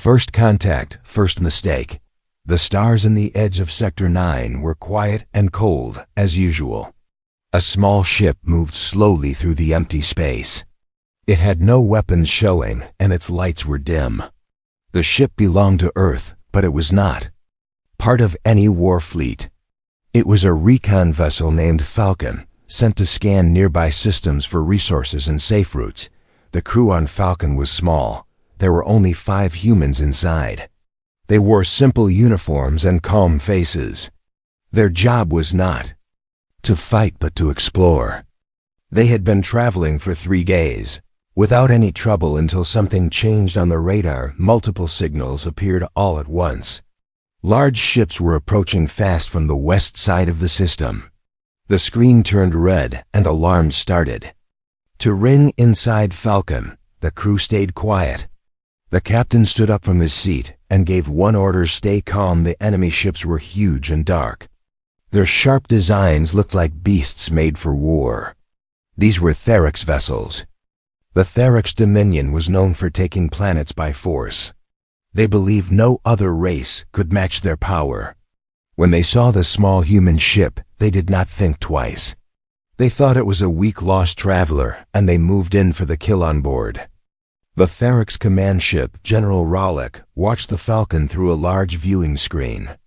First contact, first mistake. The stars in the edge of Sector 9 were quiet and cold, as usual. A small ship moved slowly through the empty space. It had no weapons showing, and its lights were dim. The ship belonged to Earth, but it was not part of any war fleet. It was a Recon vessel named Falcon, sent to scan nearby systems for resources and safe routes. The crew on Falcon was small. There were only 5 humans inside. They wore simple uniforms and calm faces. Their job was not to fight but to explore. They had been traveling for 3 days, without any trouble until something changed on the radar. Multiple signals appeared all at once. Large ships were approaching fast from the west side of the system. The screen turned red and alarms started to ring inside Falcon. The crew stayed quiet. The captain stood up from his seat and gave one order: stay calm. The enemy ships were huge and dark. Their sharp designs looked like beasts made for war. These were Theryx vessels. The Theryx Dominion was known for taking planets by force. They believed no other race could match their power. When they saw the small human ship, they did not think twice. They thought it was a weak lost traveler, and they moved in for the kill on board. The Theryx command ship, General Rawlik, watched the Falcon through a large viewing screen.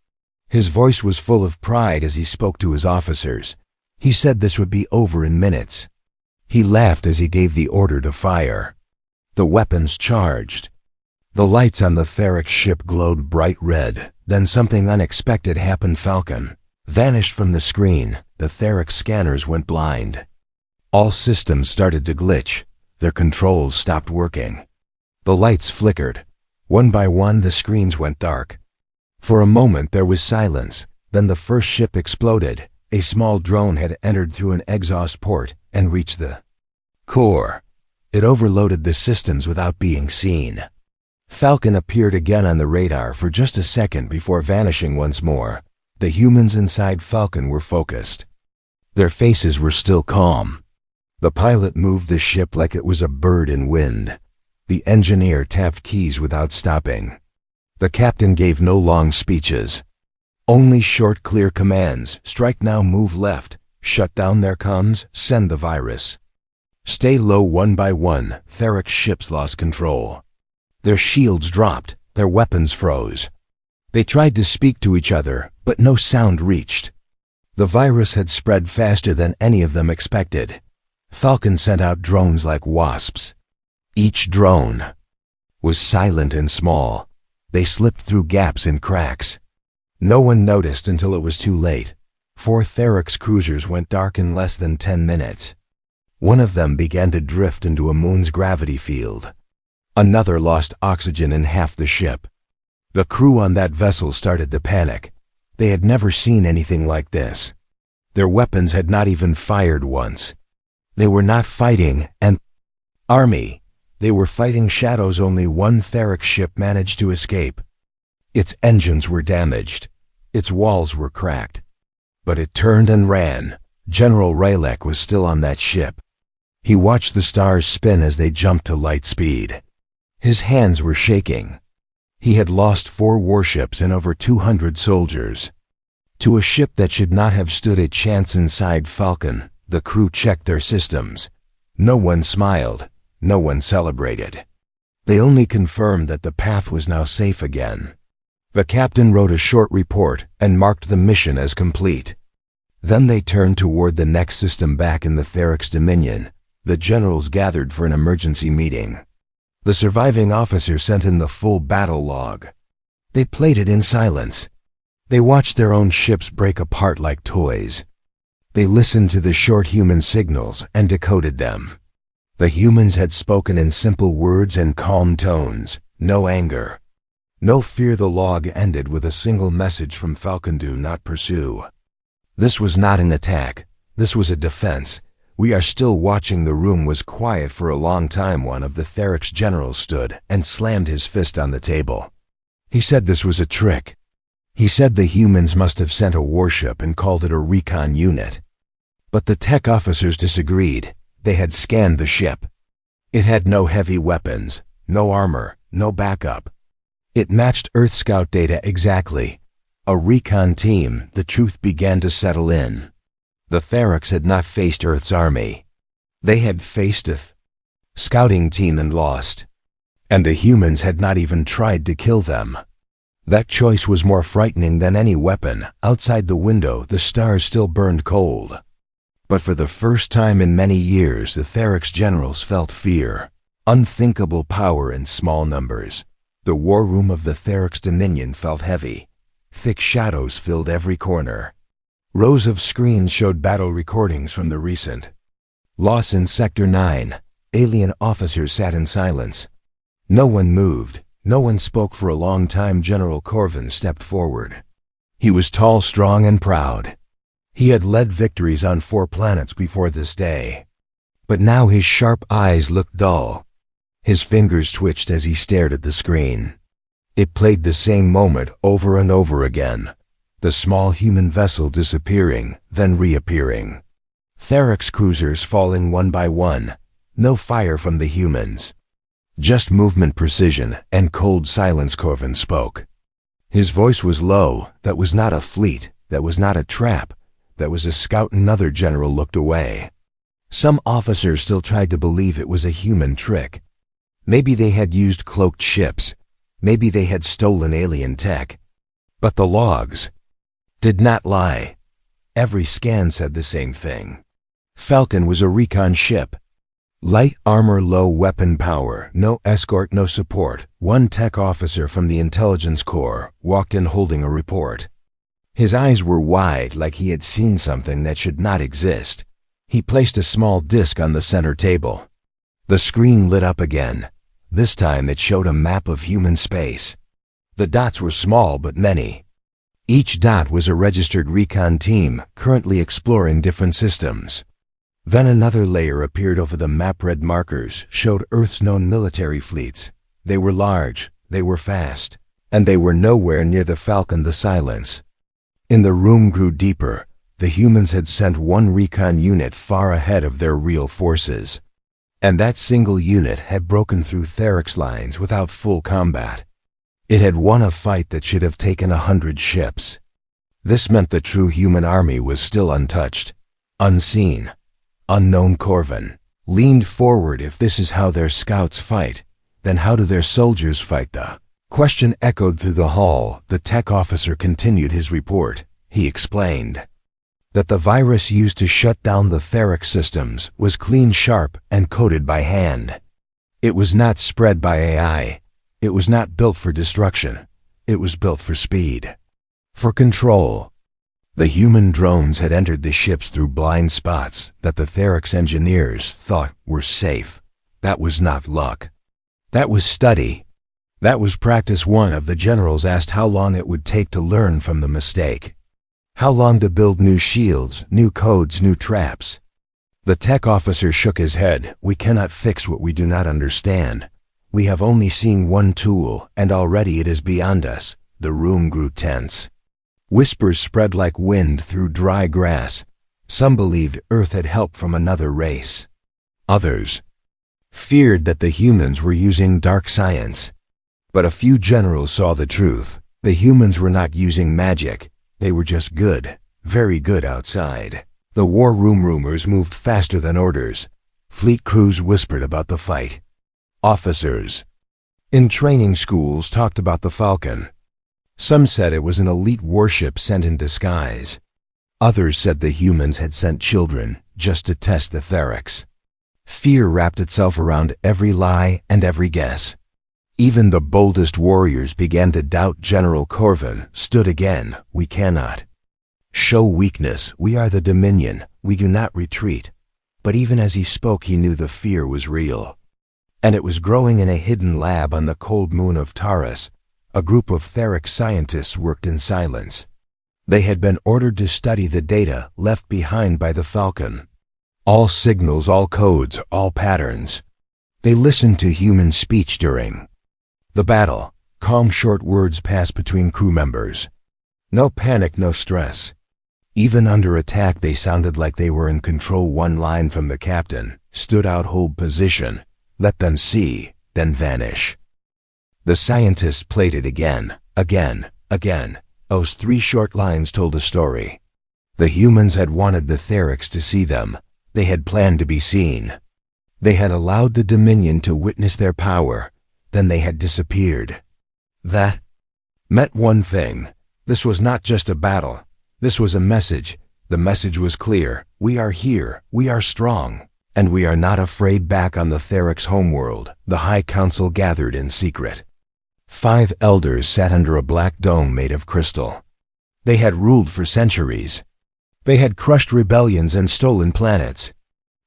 His voice was full of pride as he spoke to his officers. He said this would be over in minutes. He laughed as he gave the order to fire. The weapons charged. The lights on the Theryx ship glowed bright red. Then something unexpected happened. Falcon vanished from the screen. The Theryx scanners went blind. All systems started to glitch. Their controls stopped working. The lights flickered. One by one, the screens went dark. For a moment there was silence. Then the first ship exploded. A small drone had entered through an exhaust port and reached the core. It overloaded the systems without being seen. Falcon appeared again on the radar for just a second before vanishing once more. The humans inside Falcon were focused. Their faces were still calm. The pilot moved the ship like it was a bird in wind. The engineer tapped keys without stopping. The captain gave no long speeches. Only short, clear commands: strike now, move left, shut down their comms, send the virus. Stay low. One by one, Theryx ships lost control. Their shields dropped, their weapons froze. They tried to speak to each other, but no sound reached. The virus had spread faster than any of them expected. Falcon sent out drones like wasps. Each drone was silent and small. They slipped through gaps and cracks. No one noticed until it was too late. 4 Theryx cruisers went dark in less than 10 minutes. One of them began to drift into a moon's gravity field. Another lost oxygen in half the ship. The crew on that vessel started to panic. They had never seen anything like this. Their weapons had not even fired once. They were not fighting an army. They were fighting shadows. Only one Theryx ship managed to escape. Its engines were damaged. Its walls were cracked. But it turned and ran. General Rawlik was still on that ship. He watched the stars spin as they jumped to light speed. His hands were shaking. He had lost 4 warships and over 200 soldiers. To a ship that should not have stood a chance inside Falcon, the crew checked their systems. No one smiled. No one celebrated. They only confirmed that the path was now safe again. The captain wrote a short report and marked the mission as complete. Then they turned toward the next system back in the Theryx Dominion. The generals gathered for an emergency meeting. The surviving officer sent in the full battle log. They played it in silence. They watched their own ships break apart like toys. They listened to the short human signals and decoded them. The humans had spoken in simple words and calm tones. No anger. No fear. The log ended with a single message from Falcon: do not pursue. This was not an attack. This was a defense. We are still watching. The room was quiet for a long time. One of the Theryx generals stood and slammed his fist on the table. He said this was a trick. He said the humans must have sent a warship and called it a recon unit. But the tech officers disagreed. They had scanned the ship. It had no heavy weapons, no armor, no backup. It matched Earth Scout data exactly. A recon team, the truth began to settle in. The Therics had not faced Earth's army. They had faced a scouting team and lost. And the humans had not even tried to kill them. That choice was more frightening than any weapon. Outside the window, the stars still burned cold. But for the first time in many years, the Therics generals felt fear. Unthinkable power in small numbers. The war room of the Therics Dominion felt heavy. Thick shadows filled every corner. Rows of screens showed battle recordings from the recent loss in Sector 9. Alien officers sat in silence. No one moved. No one spoke for a long time. General Corvin stepped forward. He was tall, strong, and proud. He had led victories on 4 planets before this day. But now his sharp eyes looked dull. His fingers twitched as he stared at the screen. It played the same moment over and over again. The small human vessel disappearing, then reappearing. Therics cruisers falling one by one. No fire from the humans. Just movement precision and cold silence. Corvin spoke. His voice was low. That was not a fleet. That was not a trap. That was a scout. Another general looked away. Some officers still tried to believe it was a human trick. Maybe they had used cloaked ships. Maybe they had stolen alien tech. But the logs did not lie. Every scan said the same thing. Falcon was a recon ship. Light armor, low weapon power, no escort, no support. One tech officer from the intelligence corps walked in holding a report. His eyes were wide, like he had seen something that should not exist. He placed a small disk on the center table. The screen lit up again. This time it showed a map of human space. The dots were small but many. Each dot was a registered recon team currently exploring different systems. Then another layer appeared over the map. Red markers showed Earth's known military fleets. They were large, they were fast, and they were nowhere near the Falcon. The silence in the room grew deeper. The humans had sent one recon unit far ahead of their real forces. And that single unit had broken through Therics lines without full combat. It had won a fight that should have taken 100 ships. This meant the true human army was still untouched, unseen, unknown. Corvin leaned forward. If this is how their scouts fight, then how do their soldiers fight? The question echoed through the hall. The tech officer continued his report. He explained that the virus used to shut down the Theric systems was clean, sharp, and coded by hand. It was not spread by AI. It was not built for destruction. It was built for speed, for control. The human drones had entered the ships through blind spots that the Therics engineers thought were safe. That was not luck. That was study. That was practice. One of the generals asked how long it would take to learn from the mistake. How long to build new shields, new codes, new traps? The tech officer shook his head. We cannot fix what we do not understand. We have only seen one tool, and already it is beyond us. The room grew tense. Whispers spread like wind through dry grass. Some believed Earth had help from another race. Others feared that the humans were using dark science. But a few generals saw the truth. The humans were not using magic. They were just good, very good outside. The war room rumors moved faster than orders. Fleet crews whispered about the fight. Officers in training schools talked about the Falcon. Some said it was an elite warship sent in disguise. Others said the humans had sent children just to test the Therics. Fear wrapped itself around every lie and every guess. Even the boldest warriors began to doubt. General Corvin stood again. We cannot show weakness. We are the Dominion. We do not retreat. But even as he spoke, he knew the fear was real. And it was growing. In a hidden lab on the cold moon of Taurus, a group of Theric scientists worked in silence. They had been ordered to study the data left behind by the Falcon. All signals, all codes, all patterns. They listened to human speech during the battle. Calm, short words passed between crew members. No panic, no stress. Even under attack, they sounded like they were in control. One line from the captain stood out: hold position. Let them see, then vanish. The scientists played it again, again. Those 3 short lines told a story. The humans had wanted the Therics to see them. They had planned to be seen. They had allowed the Dominion to witness their power. Then they had disappeared. That meant one thing. This was not just a battle. This was a message. The message was clear. We are here. We are strong. And we are not afraid. Back on the Therics' homeworld, the High Council gathered in secret. 5 elders sat under a black dome made of crystal. They had ruled for centuries. They had crushed rebellions and stolen planets.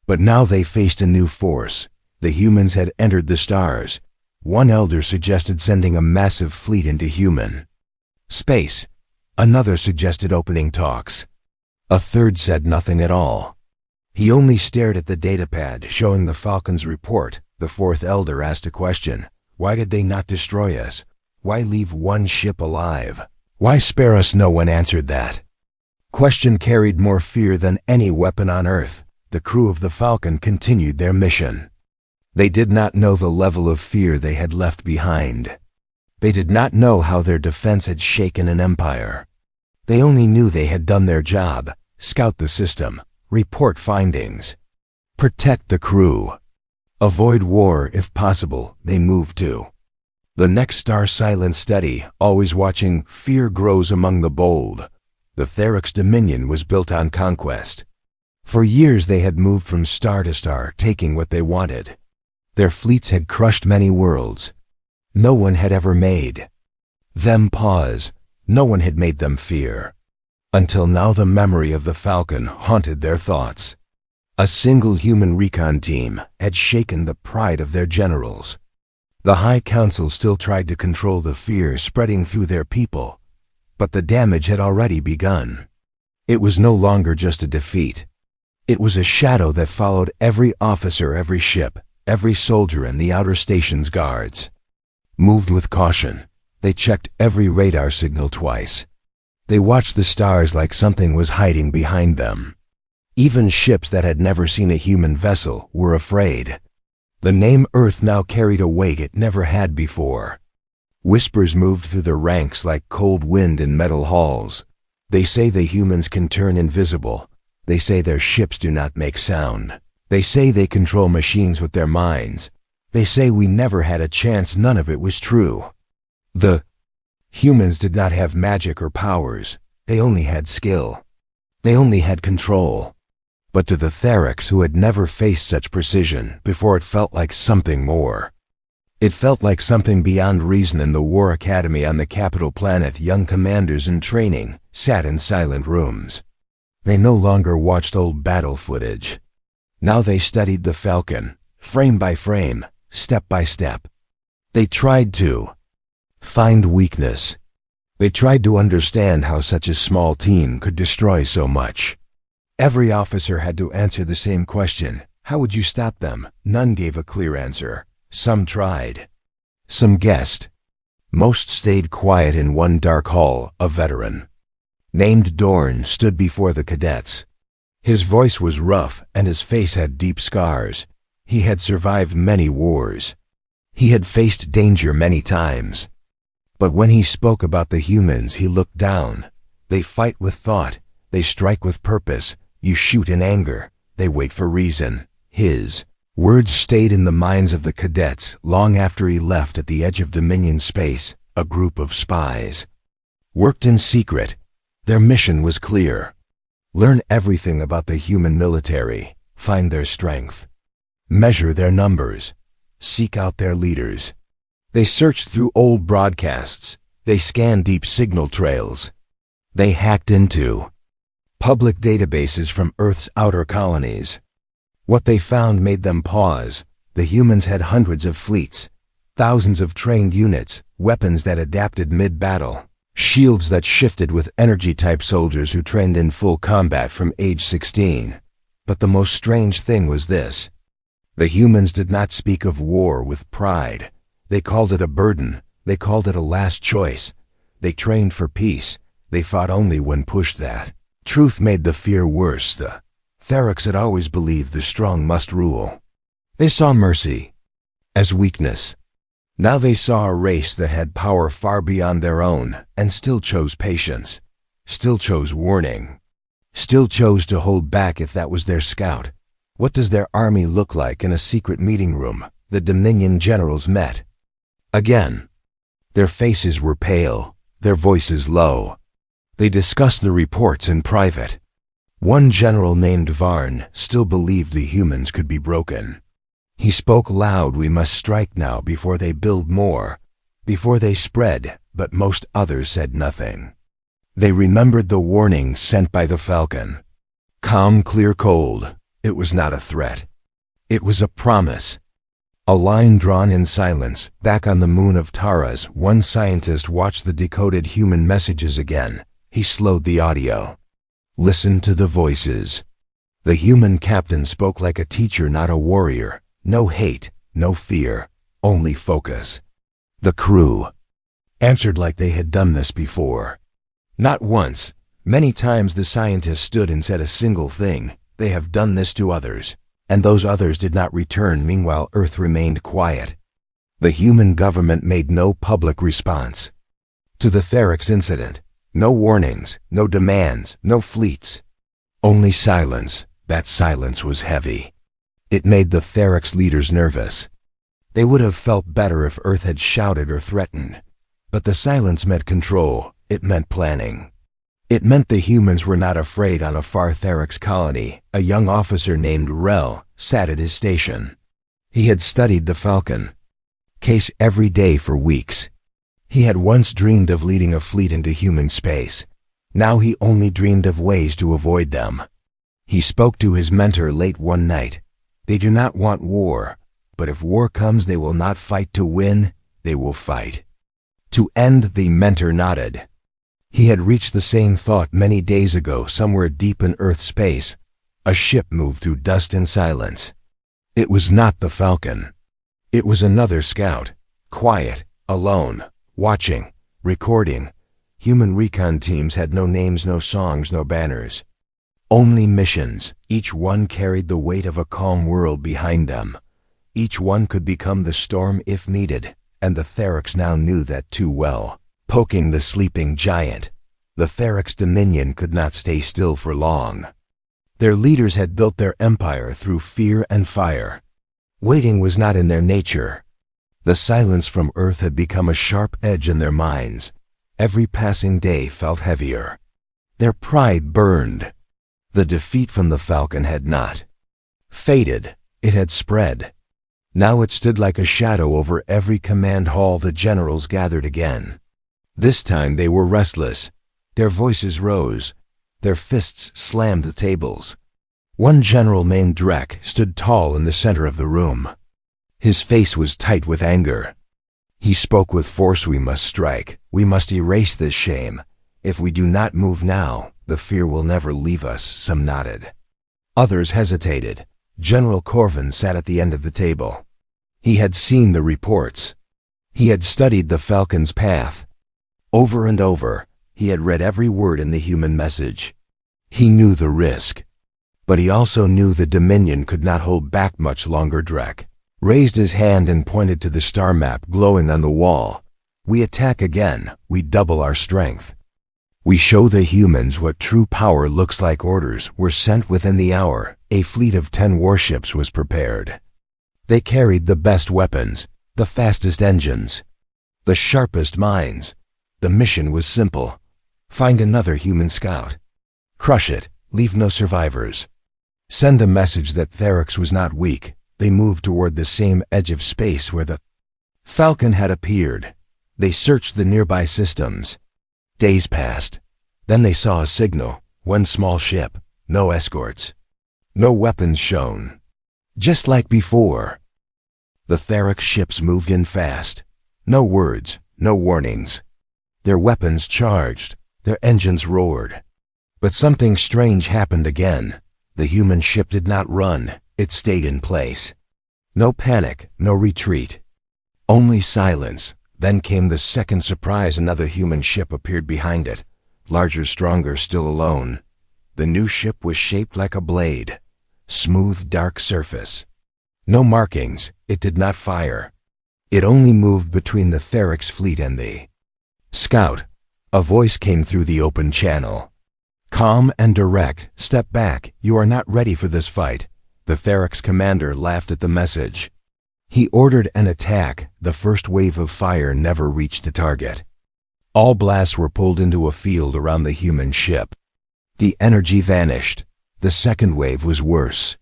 But now they faced a new force. The humans had entered the stars. One elder suggested sending a massive fleet into human space. Another suggested opening talks. A third said nothing at all. He only stared at the datapad showing the Falcon's report. The 4th elder asked a question. Why did they not destroy us? Why leave one ship alive? Why spare us? No one answered that. Question carried more fear than any weapon on Earth. The crew of the Falcon continued their mission. They did not know the level of fear they had left behind. They did not know how their defense had shaken an empire. They only knew they had done their job: scout the system, report findings, protect the crew, avoid war if possible. They moved to the next star. Silent study, always watching. Fear grows among the bold. The Therics' dominion was built on conquest. For years they had moved from star to star, taking what they wanted. Their fleets had crushed many worlds. No one had ever made them pause. No one had made them fear. Until now the memory of the Falcon haunted their thoughts. A single human recon team had shaken the pride of their generals. The High Council still tried to control the fear spreading through their people, but the damage had already begun. It was no longer just a defeat. It was a shadow that followed every officer, every ship, every soldier, and the outer station's guards. Moved with caution, they checked every radar signal twice. They watched the stars like something was hiding behind them. Even ships that had never seen a human vessel were afraid. The name Earth now carried a weight it never had before. Whispers moved through the ranks like cold wind in metal halls. They say the humans can turn invisible. They say their ships do not make sound. They say they control machines with their minds. They say we never had a chance. None of it was true. The humans did not have magic or powers. They only had skill. They only had control. But to the Therics, who had never faced such precision before, it felt like something more. It felt like something beyond reason. In the War Academy on the capital planet, young commanders in training sat in silent rooms. They no longer watched old battle footage. Now they studied the Falcon, frame by frame, step by step. They tried to find weakness. They tried to understand how such a small team could destroy so much. Every officer had to answer the same question. How would you stop them? None gave a clear answer. Some tried. Some guessed. Most stayed quiet. In one dark hall, a veteran named Dorn stood before the cadets. His voice was rough and his face had deep scars. He had survived many wars. He had faced danger many times. But when he spoke about the humans, he looked down. They fight with thought. They strike with purpose. You shoot in anger. They wait for reason. His words stayed in the minds of the cadets long after he left. At the edge of Dominion space, a group of spies worked in secret. Their mission was clear: learn everything about the human military, find their strength, measure their numbers, seek out their leaders. They searched through old broadcasts. They scanned deep signal trails. They hacked into public databases from Earth's outer colonies. What they found made them pause. The humans had hundreds of fleets, thousands of trained units, weapons that adapted mid-battle, shields that shifted with energy-type soldiers who trained in full combat from age 16. But the most strange thing was this: the humans did not speak of war with pride. They called it a burden. They called it a last choice. They trained for peace. They fought only when pushed. That truth made the fear worse. The Therics had always believed the strong must rule. They saw mercy as weakness. Now they saw a race that had power far beyond their own and still chose patience, still chose warning, still chose to hold back if that was their scout. What does their army look like in a secret meeting room? The Dominion generals met. Again. Their faces were pale, their voices low. They discussed the reports in private. One general named Varn still believed the humans could be broken. He spoke loud, "We must strike now before they build more, before they spread," but most others said nothing. They remembered the warnings sent by the Falcon. Calm, clear, cold. It was not a threat. It was a promise. A line drawn in silence. Back on the moon of Taras, one scientist watched the decoded human messages again. He slowed the audio. Listen to the voices. The human captain spoke like a teacher, not a warrior. No hate, no fear, only focus. The crew answered like they had done this before. Not once. Many times the scientist stood and said a single thing. They have done this to others. And those others did not return. Meanwhile, Earth remained quiet. The human government made no public response to the Theryx incident. No warnings, no demands, no fleets. Only silence. That silence was heavy. It made the Theryx leaders nervous. They would have felt better if Earth had shouted or threatened. But the silence meant control. It meant planning. It meant the humans were not afraid. On a far Theryx colony, a young officer named Rel sat at his station. He had studied the Falcon case every day for weeks. He had once dreamed of leading a fleet into human space. Now he only dreamed of ways to avoid them. He spoke to his mentor late one night. They do not want war, but if war comes, they will not fight to win, they will fight to end. The mentor nodded. He had reached the same thought many days ago. Somewhere deep in Earth space, a ship moved through dust and silence. It was not the Falcon. It was another scout, quiet, alone, watching, recording. Human recon teams had no names, no songs, no banners. Only missions. Each one carried the weight of a calm world behind them. Each one could become the storm if needed, and the Theryx now knew that too well. Poking the sleeping giant. The Theryx Dominion could not stay still for long. Their leaders had built their empire through fear and fire. Waiting was not in their nature. The silence from Earth had become a sharp edge in their minds. Every passing day felt heavier. Their pride burned. The defeat from the Falcon had not faded. It had spread. Now it stood like a shadow over every command hall. The generals gathered again. This time they were restless. Their voices rose. Their fists slammed the tables. One general named Drek stood tall in the center of the room. His face was tight with anger. He spoke with force. "We must strike. We must erase this shame. If we do not move now, the fear will never leave us." Some nodded. Others hesitated. General Corvin sat at the end of the table. He had seen the reports. He had studied the Falcon's path. Over and over, he had read every word in the human message. He knew the risk. But he also knew the Dominion could not hold back much longer. Drek raised his hand and pointed to the star map glowing on the wall. "We attack again. We double our strength. We show the humans what true power looks like." Orders were sent within the hour. A fleet of 10 warships was prepared. They carried the best weapons, the fastest engines, the sharpest minds. The mission was simple. Find another human scout. Crush it. Leave no survivors. Send a message that Theryx was not weak. They moved toward the same edge of space where the Falcon had appeared. They searched the nearby systems. Days passed. Then they saw a signal. One small ship. No escorts. No weapons shown. Just like before. The Theryx ships moved in fast. No words, no warnings. Their weapons charged. Their engines roared. But something strange happened again. The human ship did not run. It stayed in place. No panic, no retreat. Only silence. Then came the second surprise. Another human ship appeared behind it. Larger, stronger, still alone. The new ship was shaped like a blade. Smooth, dark surface. No markings. It did not fire. It only moved between the Therex fleet and the Scout. A voice came through the open channel. Calm and direct. Step back. You are not ready for this fight. The Therex commander laughed at the message. He ordered an attack. The first wave of fire never reached the target. All blasts were pulled into a field around the human ship. The energy vanished. The second wave was worse.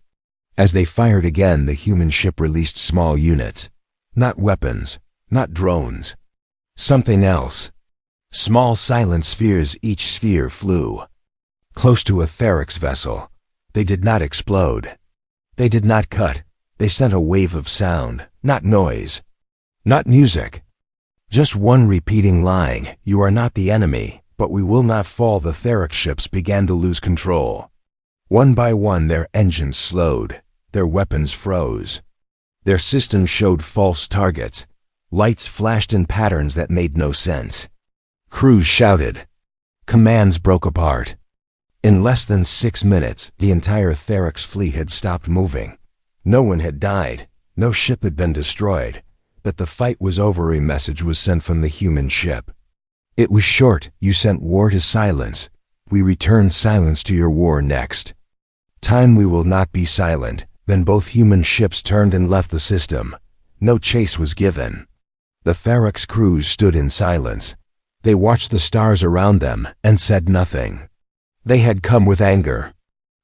As they fired again, the human ship released small units. Not weapons, not drones. Something else. Small silent spheres, each sphere flew close to a Therex vessel. They did not explode. They did not cut. They sent a wave of sound, not noise, not music. Just one repeating line, "You are not the enemy, but we will not fall." The Therex ships began to lose control. One by one their engines slowed, their weapons froze. Their systems showed false targets. Lights flashed in patterns that made no sense. Crews shouted. Commands broke apart. In less than 6 minutes, the entire Therex fleet had stopped moving. No one had died, no ship had been destroyed, but the fight was over. A message was sent from the human ship. It was short. "You sent war to silence. We return silence to your war next. Time we will not be silent." Then both human ships turned and left the system. No chase was given. The Therex crews stood in silence. They watched the stars around them and said nothing. They had come with anger.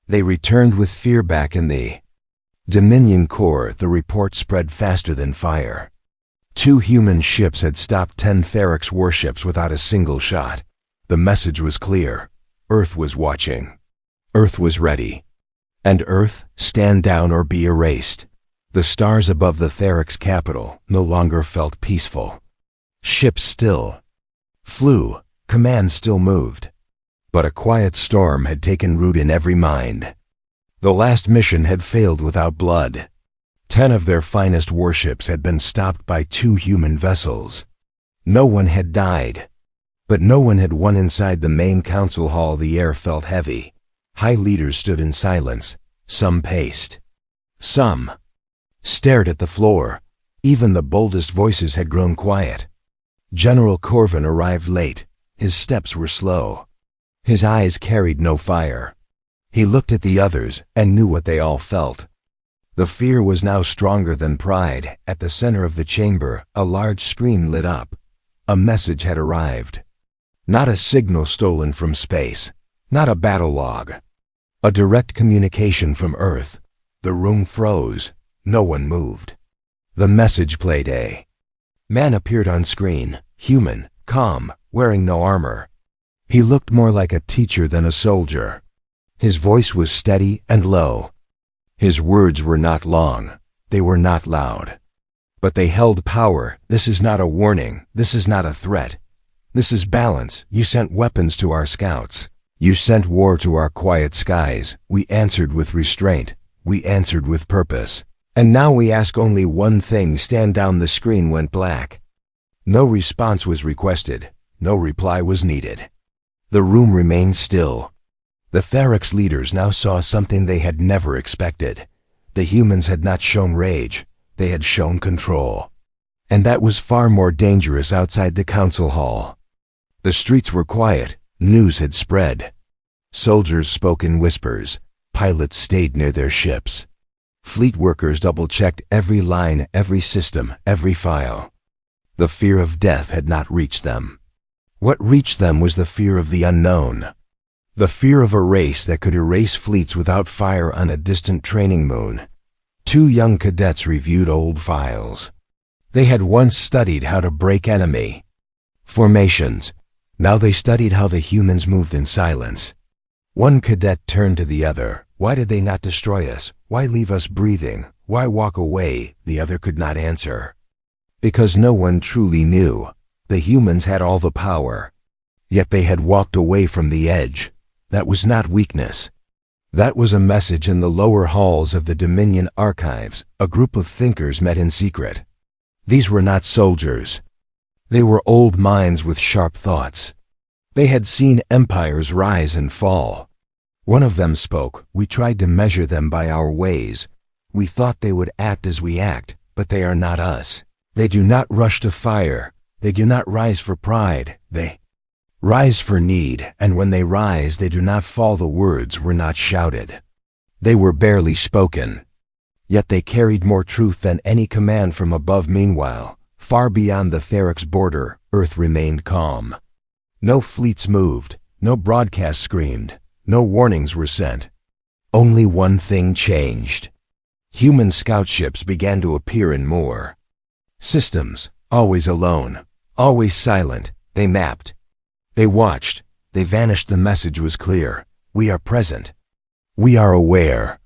They returned with fear. Back in the Dominion core, the report spread faster than fire. 2 human ships had stopped 10 Therex warships without a single shot. The message was clear. Earth was watching. Earth was ready. And Earth, stand down or be erased. The stars above the Therex capital no longer felt peaceful. Ships still flew, commands still moved. But a quiet storm had taken root in every mind. The last mission had failed without blood. 10 of their finest warships had been stopped by 2 human vessels. No one had died. But no one had won. Inside the main council hall, the air felt heavy. High leaders stood in silence. Some paced. Some stared at the floor. Even the boldest voices had grown quiet. General Corvin arrived late. His steps were slow. His eyes carried no fire. He looked at the others and knew what they all felt. The fear was now stronger than pride. At the center of the chamber, a large screen lit up. A message had arrived. Not a signal stolen from space. Not a battle log. A direct communication from Earth. The room froze. No one moved. The message played. A man appeared on screen, human, calm, wearing no armor. He looked more like a teacher than a soldier. His voice was steady and low. His words were not long. They were not loud. But they held power. "This is not a warning. This is not a threat. This is balance. You sent weapons to our scouts. You sent war to our quiet skies. We answered with restraint. We answered with purpose. And now we ask only one thing. Stand down." The screen went black. No response was requested. No reply was needed. The room remained still. The Therex leaders now saw something they had never expected. The humans had not shown rage. They had shown control. And that was far more dangerous. Outside the council hall, the streets were quiet. News had spread. Soldiers spoke in whispers. Pilots stayed near their ships. Fleet workers double-checked every line, every system, every file. The fear of death had not reached them. What reached them was the fear of the unknown. The fear of a race that could erase fleets without fire on a distant training moon. 2 young cadets reviewed old files. They had once studied how to break enemy formations. Now they studied how the humans moved in silence. One cadet turned to the other. "Why did they not destroy us? Why leave us breathing? Why walk away?" The other could not answer. Because no one truly knew. The humans had all the power. Yet they had walked away from the edge. That was not weakness. That was a message. In the lower halls of the Dominion archives, a group of thinkers met in secret. These were not soldiers. They were old minds with sharp thoughts. They had seen empires rise and fall. One of them spoke. "We tried to measure them by our ways. We thought they would act as we act, but they are not us. They do not rush to fire. They do not rise for pride. They rise for need, and when they rise, they do not fall. The words were not shouted. They were barely spoken. Yet they carried more truth than any command from above. Meanwhile, far beyond the Therix border, Earth remained calm. No fleets moved, no broadcasts screamed, no warnings were sent. Only one thing changed. Human scout ships began to appear in more systems, always alone, always silent. They mapped. They watched. They vanished. The message was clear. We are present. We are aware.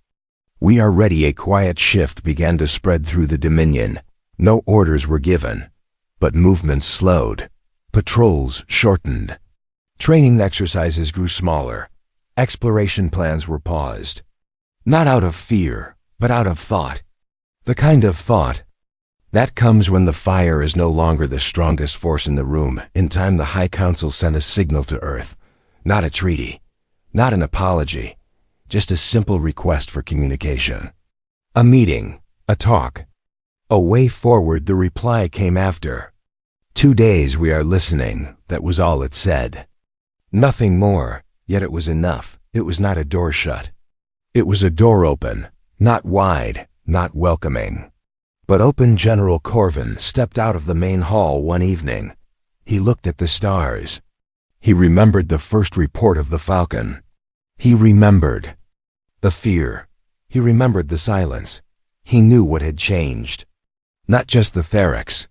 We are ready. A quiet shift began to spread through the Dominion. No orders were given, but movements slowed. Patrols shortened. Training exercises grew smaller. Exploration plans were paused. Not out of fear, but out of thought. The kind of thought that comes when the fire is no longer the strongest force in the room. In time, the High Council sent a signal to Earth. Not a treaty, not an apology, just a simple request for communication. A meeting, a talk, a way forward. The reply came after 2 days. We are listening. That was all it said. Nothing more, yet it was enough. It was not a door shut. It was a door open, not wide, not welcoming, but open. General Corvin stepped out of the main hall one evening. He looked at the stars. He remembered the first report of the Falcon. He remembered the fear. He remembered the silence. He knew what had changed. Not just the Therix,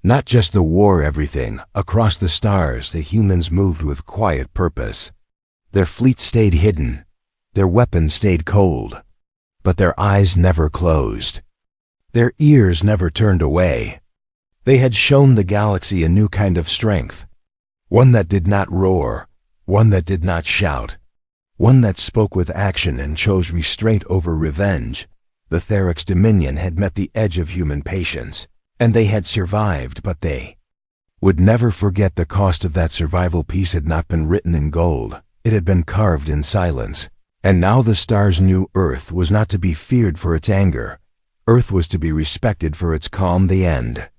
not just the war. Everything. Across the stars, the humans moved with quiet purpose. Their fleet stayed hidden. Their weapons stayed cold. But their eyes never closed. Their ears never turned away. They had shown the galaxy a new kind of strength. One that did not roar. One that did not shout. One that spoke with action and chose restraint over revenge. The Therix Dominion had met the edge of human patience, and they had survived, but they would never forget the cost of that survival. Peace had not been written in gold. It had been carved in silence. And now the stars knew Earth was not to be feared for its anger. Earth was to be respected for its calm. The end.